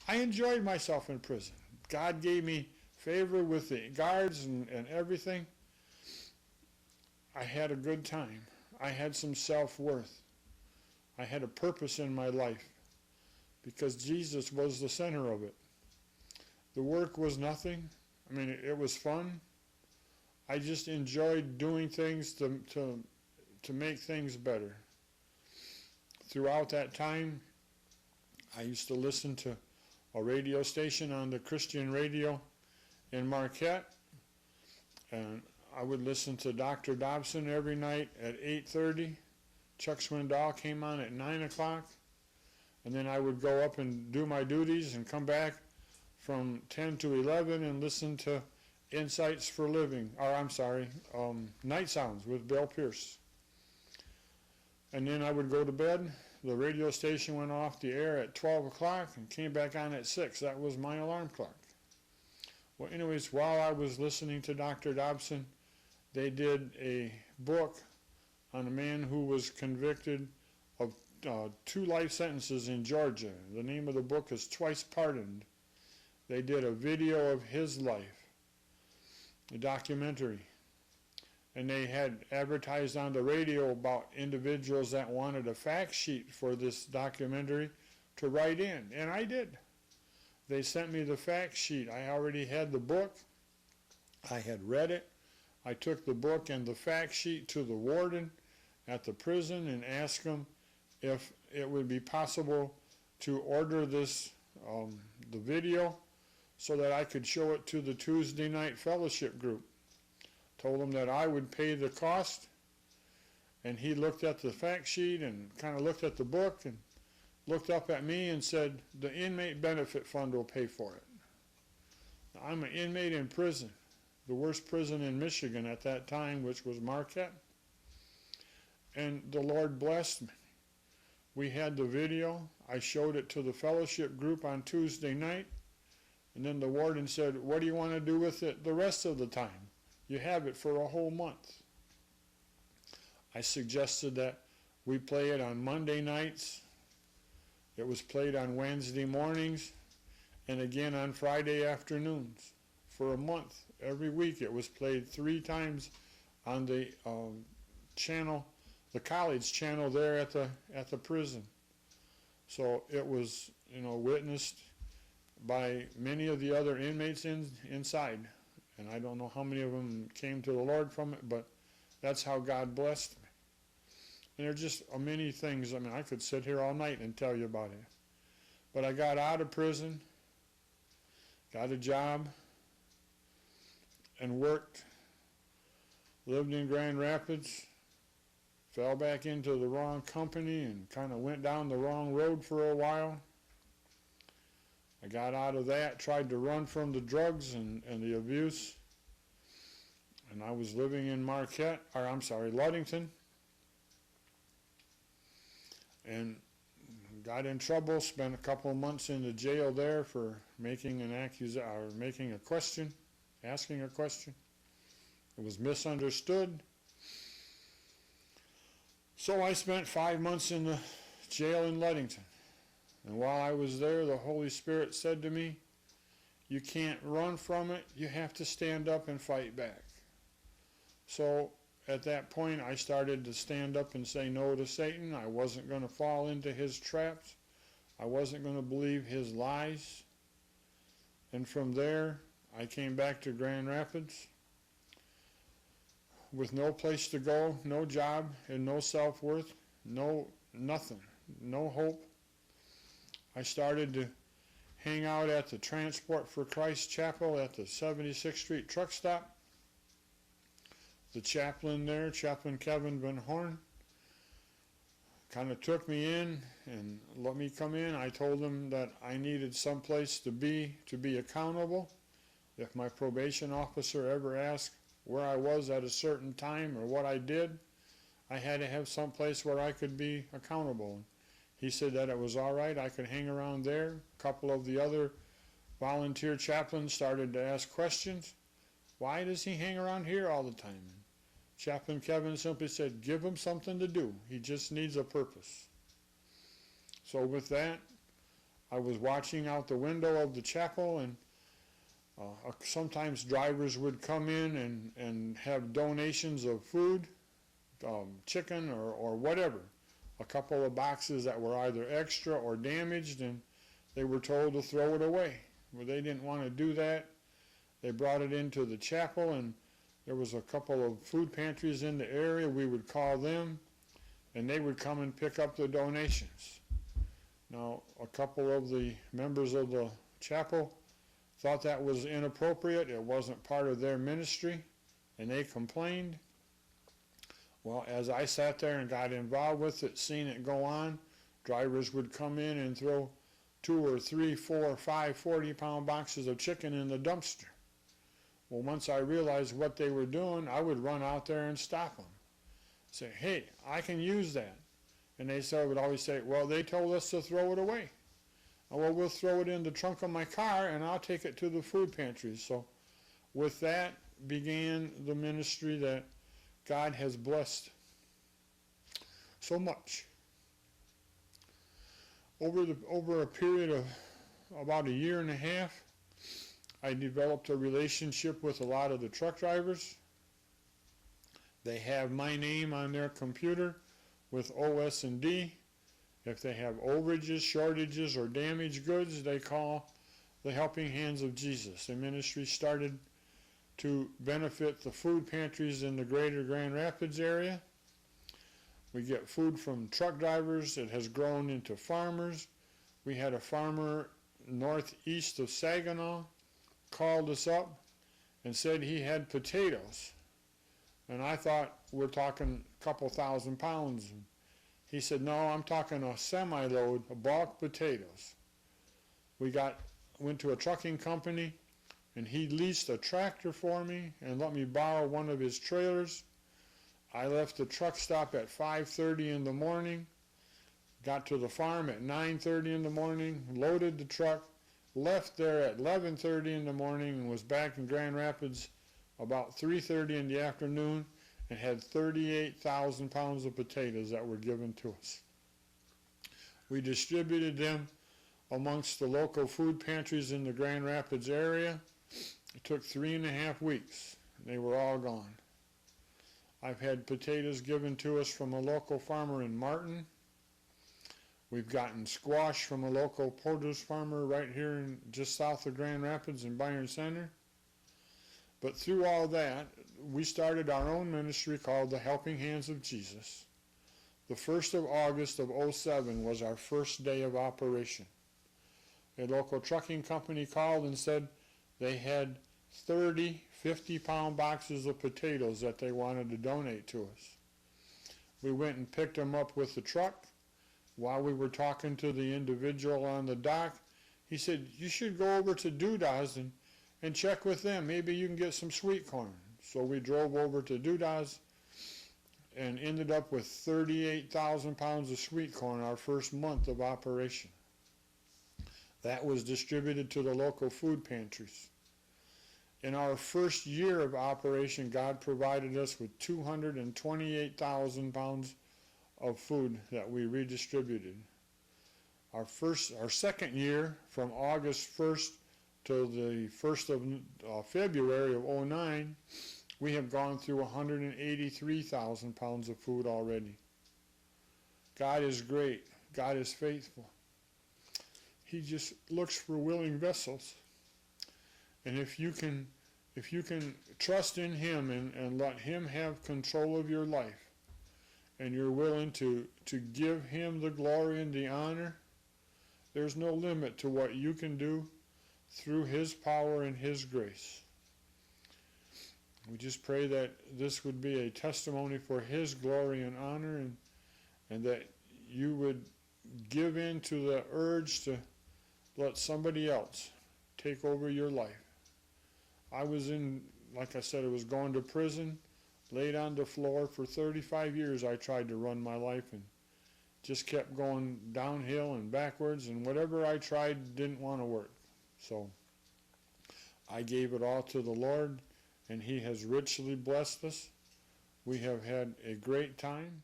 I enjoyed myself in prison. God gave me favor with the guards and everything. I had a good time. I had some self-worth. I had a purpose in my life because Jesus was the center of it. The work was nothing. I mean, it was fun. I just enjoyed doing things to make things better. Throughout that time, I used to listen to a radio station on the Christian radio in Marquette, and I would listen to Dr. Dobson every night at 8:30. Chuck Swindoll came on at 9 o'clock, and then I would go up and do my duties and come back from 10 to 11 and listen to Insights for Living, Night Sounds with Bill Pierce. And then I would go to bed. The radio station went off the air at 12 o'clock and came back on at 6. That was my alarm clock. Well, anyways, while I was listening to Dr. Dobson, they did a book on a man who was convicted of 2 life sentences in Georgia. The name of the book is Twice Pardoned. They did a video of his life, a documentary. And they had advertised on the radio about individuals that wanted a fact sheet for this documentary to write in, and I did. They sent me the fact sheet. I already had the book. I had read it. I took the book and the fact sheet to the warden at the prison and asked him if it would be possible to order this, the video, so that I could show it to the Tuesday night fellowship group. Told him that I would pay the cost, and he looked at the fact sheet and kind of looked at the book and looked up at me and said, the inmate benefit fund will pay for it. Now, I'm an inmate in prison, the worst prison in Michigan at that time, which was Marquette, and the Lord blessed me. We had the video. I showed it to the fellowship group on Tuesday night, and then the warden said, what do you want to do with it the rest of the time? You have it for a whole month. I suggested that we play it on Monday nights. It was played on Wednesday mornings and again on Friday afternoons for a month. Every week it was played 3 times on the channel, the college channel there at the prison. So it was, witnessed by many of the other inmates inside. And I don't know how many of them came to the Lord from it, but that's how God blessed me. And there are just many things. I mean, I could sit here all night and tell you about it. But I got out of prison, got a job, and worked. Lived in Grand Rapids, fell back into the wrong company and kind of went down the wrong road for a while. I got out of that, tried to run from the drugs and the abuse, and I was living in Ludington, and got in trouble, spent a couple of months in the jail there for asking a question. It was misunderstood. So I spent 5 months in the jail in Ludington. And while I was there, the Holy Spirit said to me, you can't run from it, you have to stand up and fight back. So at that point, I started to stand up and say no to Satan. I wasn't going to fall into his traps. I wasn't going to believe his lies. And from there, I came back to Grand Rapids with no place to go, no job, and no self-worth, nothing, no hope. I started to hang out at the Transport for Christ Chapel at the 76th Street truck stop. The chaplain there, Chaplain Kevin Van Horn, kind of took me in and let me come in. I told him that I needed someplace to be accountable. If my probation officer ever asked where I was at a certain time or what I did, I had to have someplace where I could be accountable. He said that it was all right, I could hang around there. A couple of the other volunteer chaplains started to ask questions. Why does he hang around here all the time? And Chaplain Kevin simply said, give him something to do. He just needs a purpose. So with that, I was watching out the window of the chapel, and sometimes drivers would come in and have donations of food, chicken or whatever, a couple of boxes that were either extra or damaged, and they were told to throw it away. Well, they didn't want to do that. They brought it into the chapel, and there was a couple of food pantries in the area. We would call them, and they would come and pick up the donations. Now, a couple of the members of the chapel thought that was inappropriate. It wasn't part of their ministry, and they complained. Well, as I sat there and got involved with it, seeing it go on, drivers would come in and throw 2 or 3, 4, 5 40-pound boxes of chicken in the dumpster. Well, once I realized what they were doing, I would run out there and stop them. Say, hey, I can use that. And they would always say, well, they told us to throw it away. Well, we'll throw it in the trunk of my car, and I'll take it to the food pantry. So with that began the ministry that God has blessed so much. Over a period of about 1.5 years, I developed a relationship with a lot of the truck drivers. They have my name on their computer with OS&D. If they have overages, shortages, or damaged goods, they call the Helping Hands of Jesus. The ministry started to benefit the food pantries in the greater Grand Rapids area. We get food from truck drivers. It has grown into farmers. We had a farmer northeast of Saginaw called us up and said he had potatoes. And I thought, we're talking a couple thousand pounds. He said, no, I'm talking a semi-load of bulk potatoes. Went to a trucking company, and he leased a tractor for me and let me borrow one of his trailers. I left the truck stop at 5:30 in the morning, got to the farm at 9:30 in the morning, loaded the truck, left there at 11:30 in the morning, and was back in Grand Rapids about 3:30 in the afternoon, and had 38,000 pounds of potatoes that were given to us. We distributed them amongst the local food pantries in the Grand Rapids area. It took 3.5 weeks. They were all gone. I've had potatoes given to us from a local farmer in Martin. We've gotten squash from a local produce farmer right here just south of Grand Rapids in Byron Center. But through all that, we started our own ministry called the Helping Hands of Jesus. The 1st of August of 2007 was our first day of operation. A local trucking company called and said they had 30 50-pound boxes of potatoes that they wanted to donate to us. We went and picked them up with the truck. While we were talking to the individual on the dock, he said, you should go over to Duda's and check with them. Maybe you can get some sweet corn. So we drove over to Duda's and ended up with 38,000 pounds of sweet corn our first month of operation. That was distributed to the local food pantries. In our first year of operation, God provided us with 228,000 pounds of food that we redistributed. Our second year, from August 1st to the 1st of February of 2009, we have gone through 183,000 pounds of food already. God is great. God is faithful. He just looks for willing vessels. And if you can trust in Him and let Him have control of your life, and you're willing to give Him the glory and the honor, there's no limit to what you can do through His power and His grace. We just pray that this would be a testimony for His glory and honor, and that you would give in to the urge to let somebody else take over your life. I was like I said, I was going to prison, laid on the floor for 35 years. I tried to run my life and just kept going downhill and backwards, and whatever I tried didn't want to work. So I gave it all to the Lord, and He has richly blessed us. We have had a great time.